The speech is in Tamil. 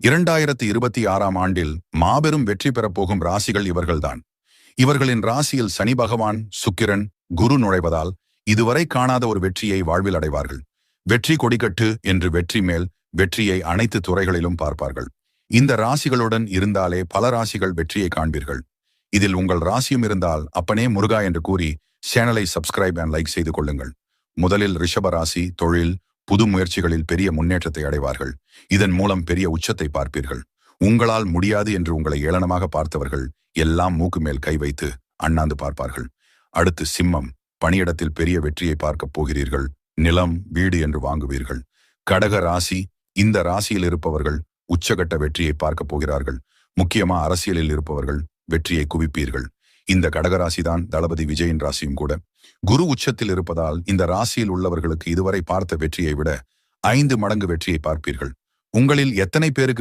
2026ஆம் ஆண்டில் மாபெரும் வெற்றி பெறப்போகும் ராசிகள் இவர்கள்தான். இவர்களின் ராசியில் சனி பகவான், சுக்கிரன், குரு நுழைவதால் இதுவரை காணாத ஒரு வெற்றியை வாழ்வில் அடைவார்கள். வெற்றி கொடிக்கட்டு என்று வெற்றி மேல் வெற்றியை அனைத்து துறைகளிலும் பார்ப்பார்கள். இந்த ராசிகளுடன் இருந்தாலே பல ராசிகள் வெற்றியை காண்பீர்கள். இதில் உங்கள் ராசியும் இருந்தால் அப்பனே முருகா என்று கூறி சேனலை சப்ஸ்கிரைப் அண்ட் லைக் செய்து கொள்ளுங்கள். முதலில் ரிஷப ராசி. தொழில், புது முயற்சிகளில் பெரிய முன்னேற்றத்தை அடைவார்கள். இதன் மூலம் பெரிய உச்சத்தை பார்ப்பீர்கள். உங்களால் முடியாது என்று உங்களை ஏளனமாக பார்த்தவர்கள் எல்லாம் மூக்கு மேல் கை வைத்து அண்ணாந்து பார்ப்பார்கள். அடுத்து சிம்மம். பணியிடத்தில் பெரிய வெற்றியை பார்க்கப் போகிறீர்கள். நிலம், வீடு என்று வாங்குவீர்கள். கடக ராசி. இந்த ராசியில் இருப்பவர்கள் உச்சகட்ட வெற்றியை பார்க்கப் போகிறார்கள். முக்கியமா அரசியலில் இருப்பவர்கள் வெற்றியை குவிப்பீர்கள். இந்த கடகராசிதான் தளபதி விஜயின் ராசியும் கூட. குரு உச்சத்தில் இருப்பதால் இந்த ராசியில் உள்ளவர்களுக்கு இதுவரை பார்த்த வெற்றியை விட 5 மடங்கு வெற்றியை பார்ப்பீர்கள். உங்களில் எத்தனை பேருக்கு